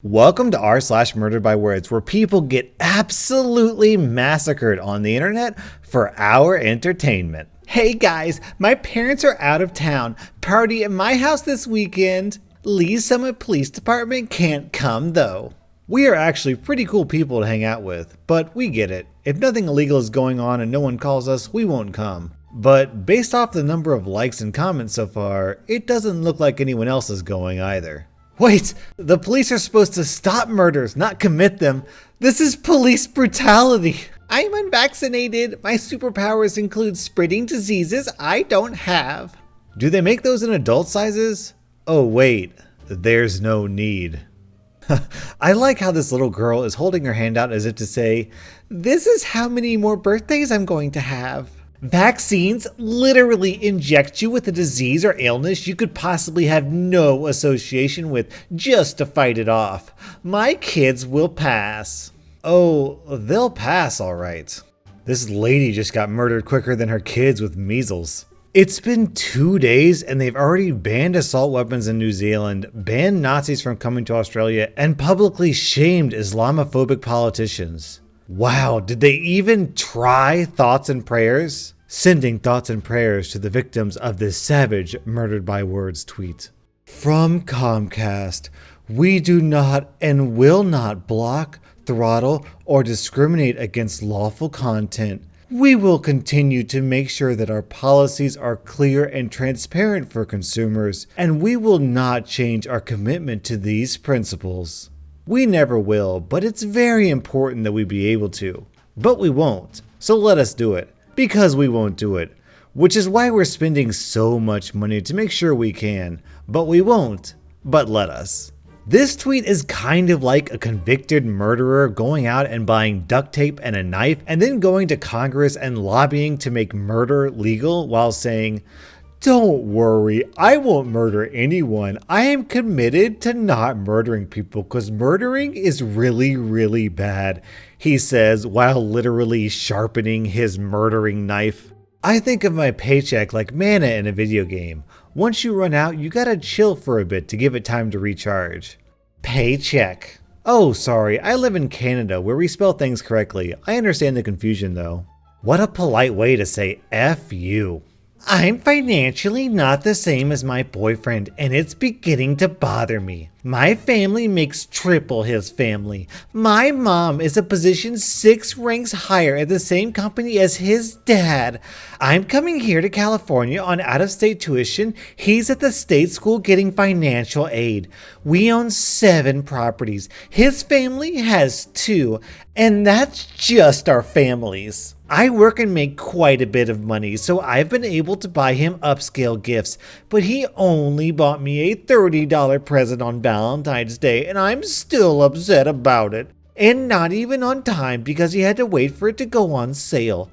Welcome to r/Murderedbywords, where people get absolutely massacred on the internet for our entertainment. Hey guys, my parents are out of town. Party at my house this weekend. Lee Summit Police Department can't come though. We are actually pretty cool people to hang out with, but we get it. If nothing illegal is going on and no one calls us, we won't come. But based off the number of likes and comments so far, it doesn't look like anyone else is going either. Wait, the police are supposed to stop murders, not commit them. This is police brutality. I'm unvaccinated. My superpowers include spreading diseases I don't have. Do they make those in adult sizes? Oh wait, there's no need. I like how this little girl is holding her hand out as if to say, this is how many more birthdays I'm going to have. Vaccines literally inject you with a disease or illness you could possibly have no association with just to fight it off. My kids will pass. Oh, they'll pass all right. This lady just got murdered quicker than her kids with measles. It's been 2 days and they've already banned assault weapons in New Zealand, banned Nazis from coming to Australia, and publicly shamed Islamophobic politicians. Wow, did they even try thoughts and prayers? Sending thoughts and prayers to the victims of this savage Murdered by Words tweet. From Comcast, we do not and will not block, throttle, or discriminate against lawful content. We will continue to make sure that our policies are clear and transparent for consumers, and we will not change our commitment to these principles. We never will, but it's very important that we be able to. But we won't, so let us do it, because we won't do it. Which is why we're spending so much money to make sure we can, but we won't, but let us. This tweet is kind of like a convicted murderer going out and buying duct tape and a knife and then going to Congress and lobbying to make murder legal while saying, don't worry, I won't murder anyone. I am committed to not murdering people because murdering is really, really bad, he says while literally sharpening his murdering knife. I think of my paycheck like mana in a video game. Once you run out, you gotta chill for a bit to give it time to recharge. Paycheck. Oh, sorry, I live in Canada where we spell things correctly. I understand the confusion though. What a polite way to say F you. I'm financially not the same as my boyfriend, and it's beginning to bother me. My family makes triple his family. My mom is a position 6 ranks higher at the same company as his dad. I'm coming here to California on out-of-state tuition. He's at the state school getting financial aid. We own 7 properties. His family has 2, and that's just our families. I work and make quite a bit of money, so I've been able to buy him upscale gifts, but he only bought me a $30 present on Valentine's Day, and I'm still upset about it. And not even on time because he had to wait for it to go on sale.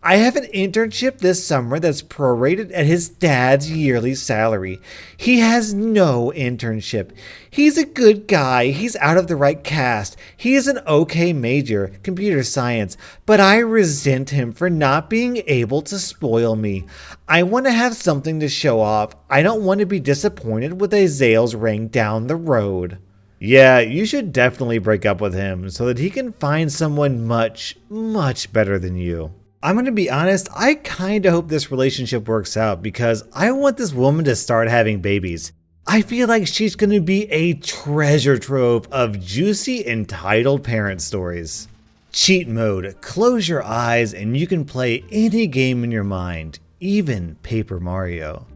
I have an internship this summer that's prorated at his dad's yearly salary. He has no internship. He's a good guy. He's out of the right caste. He is an okay major, computer science, but I resent him for not being able to spoil me. I want to have something to show off. I don't want to be disappointed with a Zales ring down the road. Yeah, you should definitely break up with him so that he can find someone much, much better than you. I'm going to be honest, I kind of hope this relationship works out because I want this woman to start having babies. I feel like she's going to be a treasure trove of juicy, entitled parent stories. Cheat mode. Close your eyes and you can play any game in your mind, even Paper Mario.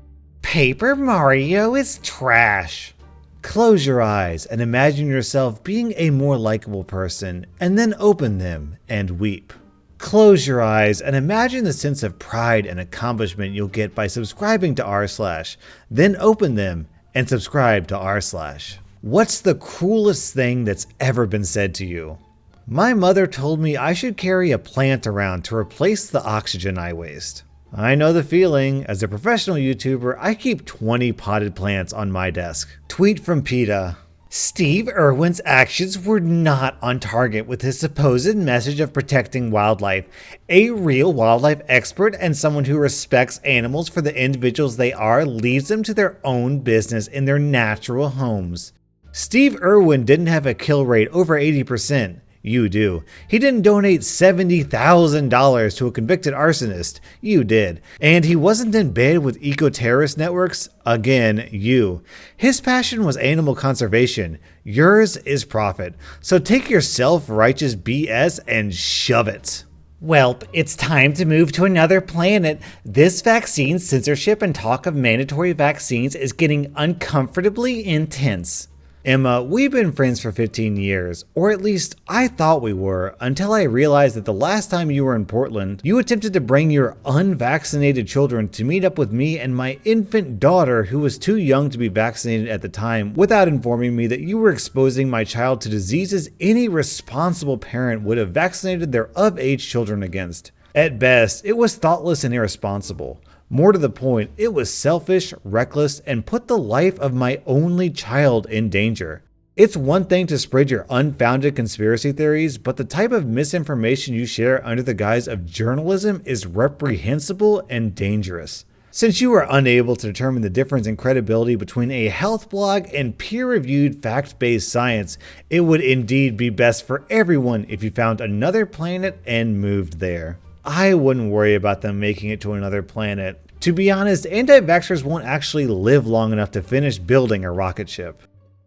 Paper Mario is trash. Close your eyes and imagine yourself being a more likable person, and then open them and weep. Close your eyes and imagine the sense of pride and accomplishment you'll get by subscribing to rSlash, then open them and subscribe to rSlash. What's the cruelest thing that's ever been said to you? My mother told me I should carry a plant around to replace the oxygen I waste. I know the feeling. As a professional YouTuber, I keep 20 potted plants on my desk. Tweet from PETA. Steve Irwin's actions were not on target with his supposed message of protecting wildlife. A real wildlife expert and someone who respects animals for the individuals they are leaves them to their own business in their natural homes. Steve Irwin didn't have a kill rate over 80%. You do. He didn't donate $70,000 to a convicted arsonist. You did. And he wasn't in bed with eco-terrorist networks. Again, you. His passion was animal conservation. Yours is profit. So take your self-righteous BS and shove it. Welp, it's time to move to another planet. This vaccine censorship and talk of mandatory vaccines is getting uncomfortably intense. Emma, we've been friends for 15 years, or at least I thought we were, until I realized that the last time you were in Portland, you attempted to bring your unvaccinated children to meet up with me and my infant daughter who was too young to be vaccinated at the time, without informing me that you were exposing my child to diseases any responsible parent would have vaccinated their of-age children against. At best, it was thoughtless and irresponsible. More to the point, it was selfish, reckless, and put the life of my only child in danger. It's one thing to spread your unfounded conspiracy theories, but the type of misinformation you share under the guise of journalism is reprehensible and dangerous. Since you are unable to determine the difference in credibility between a health blog and peer-reviewed fact-based science, it would indeed be best for everyone if you found another planet and moved there. I wouldn't worry about them making it to another planet. To be honest, anti-vaxxers won't actually live long enough to finish building a rocket ship.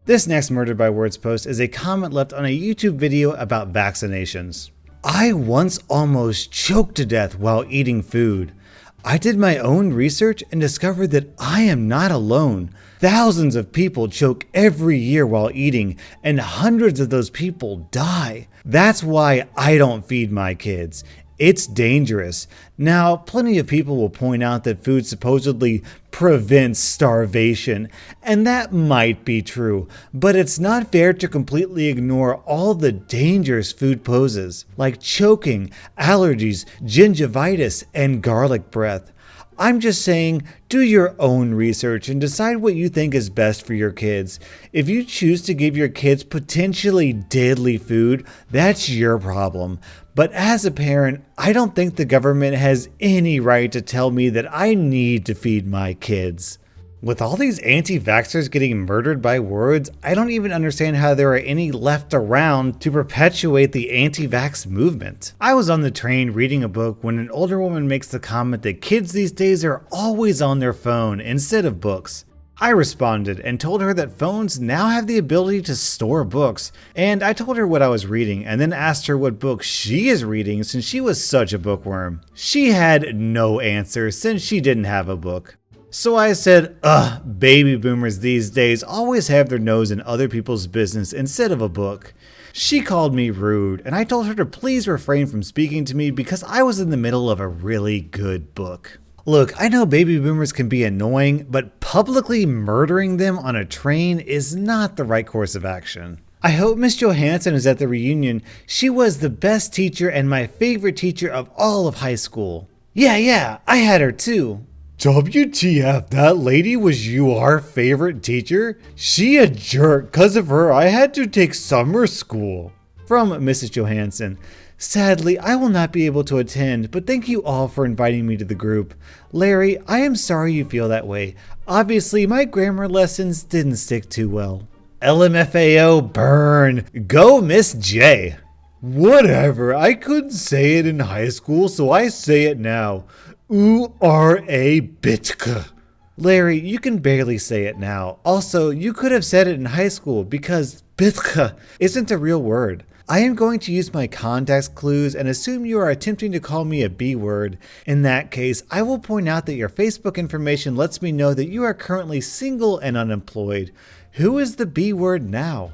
This next Murdered by Words post is a comment left on a YouTube video about vaccinations. I once almost choked to death while eating food. I did my own research and discovered that I am not alone. Thousands of people choke every year while eating, and hundreds of those people die. That's why I don't feed my kids. It's dangerous. Now, plenty of people will point out that food supposedly prevents starvation, and that might be true, but it's not fair to completely ignore all the dangers food poses, like choking, allergies, gingivitis, and garlic breath. I'm just saying, do your own research and decide what you think is best for your kids. If you choose to give your kids potentially deadly food, that's your problem. But as a parent, I don't think the government has any right to tell me that I need to feed my kids. With all these anti-vaxxers getting murdered by words, I don't even understand how there are any left around to perpetuate the anti-vax movement. I was on the train reading a book when an older woman makes the comment that kids these days are always on their phone instead of books. I responded and told her that phones now have the ability to store books, and I told her what I was reading and then asked her what book she is reading since she was such a bookworm. She had no answer since she didn't have a book. So I said, baby boomers these days always have their nose in other people's business instead of a book. She called me rude, and I told her to please refrain from speaking to me because I was in the middle of a really good book. Look, I know baby boomers can be annoying, but publicly murdering them on a train is not the right course of action. I hope Miss Johansson is at the reunion. She was the best teacher and my favorite teacher of all of high school. Yeah, I had her too. WTF, that lady was your favorite teacher? She a jerk. 'Cause of her, I had to take summer school. From Mrs. Johansson. Sadly, I will not be able to attend, but thank you all for inviting me to the group. Larry, I am sorry you feel that way. Obviously, my grammar lessons didn't stick too well. LMFAO, burn. Go Miss J. Whatever, I couldn't say it in high school, so I say it now. U-R-A bitka. Larry, you can barely say it now. Also, you could have said it in high school because bitka isn't a real word. I am going to use my context clues and assume you are attempting to call me a B word. In that case, I will point out that your Facebook information lets me know that you are currently single and unemployed. Who is the B word now?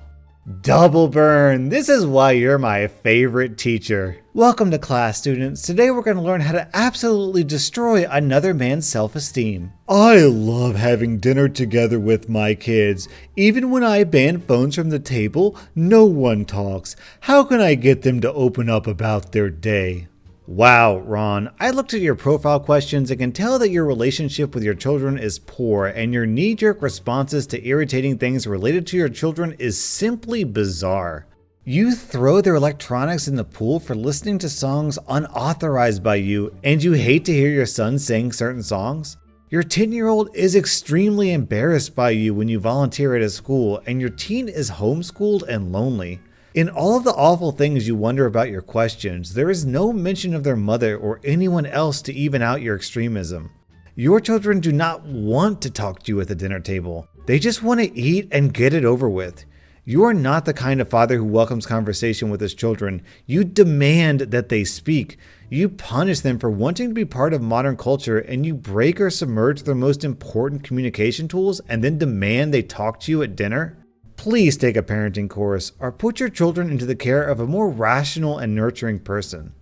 Double burn. This is why you're my favorite teacher. Welcome to class, students. Today we're going to learn how to absolutely destroy another man's self-esteem. I love having dinner together with my kids. Even when I ban phones from the table, no one talks. How can I get them to open up about their day? Wow, Ron, I looked at your profile questions and can tell that your relationship with your children is poor and your knee-jerk responses to irritating things related to your children is simply bizarre. You throw their electronics in the pool for listening to songs unauthorized by you, and you hate to hear your son sing certain songs? Your 10-year-old is extremely embarrassed by you when you volunteer at a school, and your teen is homeschooled and lonely. In all of the awful things you wonder about your questions, there is no mention of their mother or anyone else to even out your extremism. Your children do not want to talk to you at the dinner table. They just want to eat and get it over with. You are not the kind of father who welcomes conversation with his children. You demand that they speak. You punish them for wanting to be part of modern culture, and you break or submerge their most important communication tools and then demand they talk to you at dinner? Please take a parenting course or put your children into the care of a more rational and nurturing person.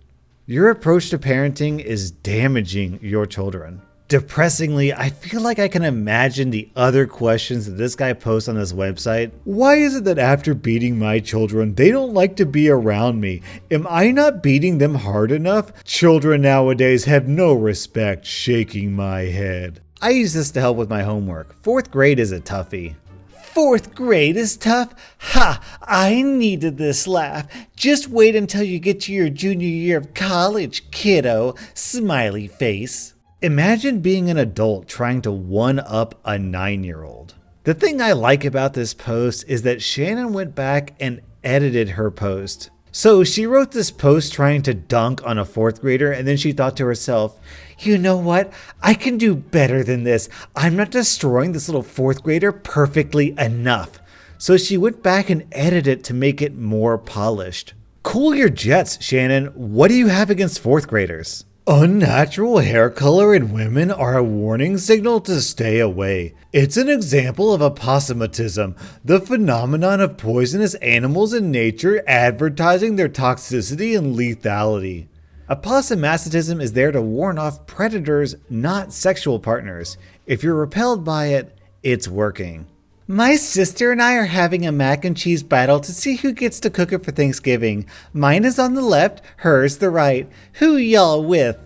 Your approach to parenting is damaging your children. Depressingly, I feel like I can imagine the other questions that this guy posts on his website. Why is it that after beating my children, they don't like to be around me? Am I not beating them hard enough? Children nowadays have no respect, shaking my head. I use this to help with my homework. 4th grade is a toughie. 4th grade is tough? Ha! I needed this laugh. Just wait until you get to your junior year of college, kiddo. Smiley face. Imagine being an adult trying to one-up a 9-year-old. The thing I like about this post is that Shannon went back and edited her post. So she wrote this post trying to dunk on a 4th grader, and then she thought to herself, you know what? I can do better than this. I'm not destroying this little 4th grader perfectly enough. So she went back and edited it to make it more polished. Cool your jets, Shannon. What do you have against 4th graders? Unnatural hair color in women are a warning signal to stay away. It's an example of aposematism, the phenomenon of poisonous animals in nature advertising their toxicity and lethality. Aposematism is there to warn off predators, not sexual partners. If you're repelled by it, it's working. My sister and I are having a mac and cheese battle to see who gets to cook it for Thanksgiving. Mine is on the left, hers the right. Who y'all with?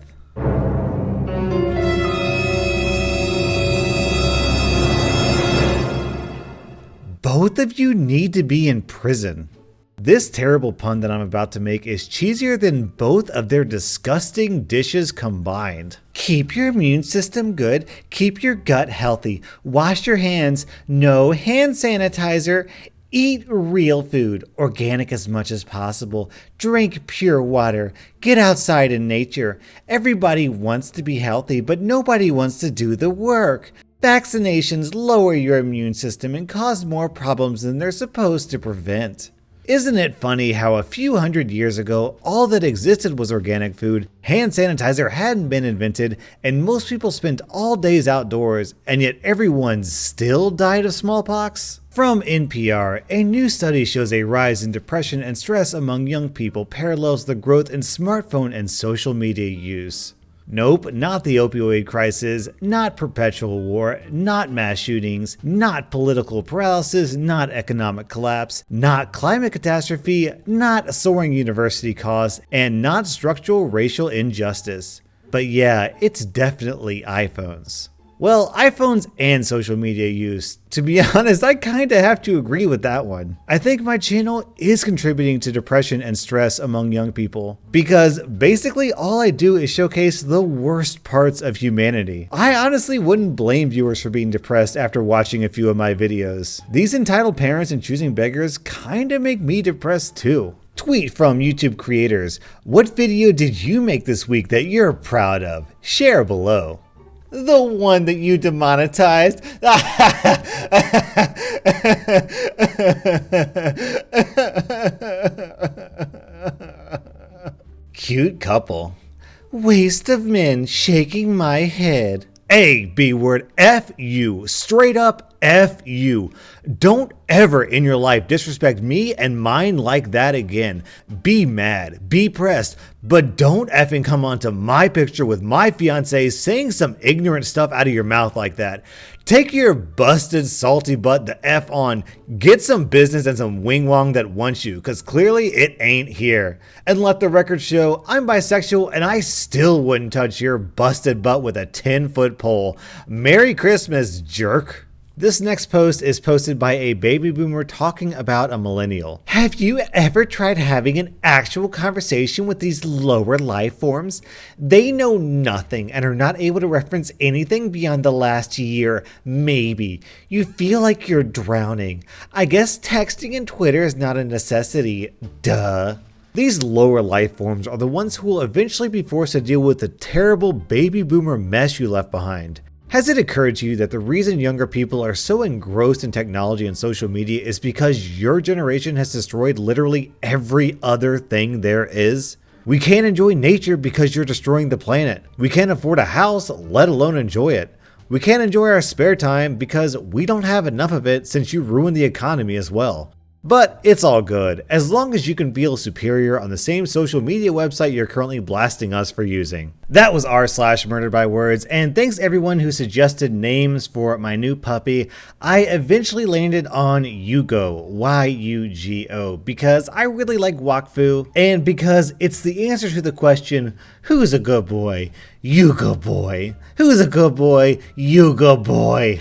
Both of you need to be in prison. This terrible pun that I'm about to make is cheesier than both of their disgusting dishes combined. Keep your immune system good, keep your gut healthy, wash your hands, no hand sanitizer, eat real food, organic as much as possible, drink pure water, get outside in nature. Everybody wants to be healthy, but nobody wants to do the work. Vaccinations lower your immune system and cause more problems than they're supposed to prevent. Isn't it funny how a few hundred years ago, all that existed was organic food, hand sanitizer hadn't been invented, and most people spent all days outdoors, and yet everyone still died of smallpox? From NPR, a new study shows a rise in depression and stress among young people parallels the growth in smartphone and social media use. Nope, not the opioid crisis, not perpetual war, not mass shootings, not political paralysis, not economic collapse, not climate catastrophe, not soaring university costs, and not structural racial injustice. But yeah, it's definitely iPhones. Well, iPhones and social media use. To be honest, I kinda have to agree with that one. I think my channel is contributing to depression and stress among young people, because basically all I do is showcase the worst parts of humanity. I honestly wouldn't blame viewers for being depressed after watching a few of my videos. These entitled parents and choosing beggars kinda make me depressed too. Tweet from YouTube creators. What video did you make this week that you're proud of? Share below. The one that you demonetized. Cute couple. Waste of men shaking my head. A B word, F you. Straight up F you. Don't ever in your life disrespect me and mine like that again. Be mad, be pressed, but don't effing come onto my picture with my fiance saying some ignorant stuff out of your mouth like that. Take your busted salty butt the F on, get some business and some wing wong that wants you, cause clearly it ain't here. And let the record show I'm bisexual and I still wouldn't touch your busted butt with a 10-foot pole. Merry Christmas, jerk. This next post is posted by a baby boomer talking about a millennial. Have you ever tried having an actual conversation with these lower life forms? They know nothing and are not able to reference anything beyond the last year, maybe. You feel like you're drowning. I guess texting and Twitter is not a necessity, duh. These lower life forms are the ones who will eventually be forced to deal with the terrible baby boomer mess you left behind. Has it occurred to you that the reason younger people are so engrossed in technology and social media is because your generation has destroyed literally every other thing there is? We can't enjoy nature because you're destroying the planet. We can't afford a house, let alone enjoy it. We can't enjoy our spare time because we don't have enough of it since you ruined the economy as well. But it's all good, as long as you can feel superior on the same social media website you're currently blasting us for using. That was r/murderedbywords, and thanks everyone who suggested names for my new puppy. I eventually landed on Yugo, Y-U-G-O, because I really like Wakfu, and because it's the answer to the question, who's a good boy? Yugo boy. Who's a good boy? Yugo boy.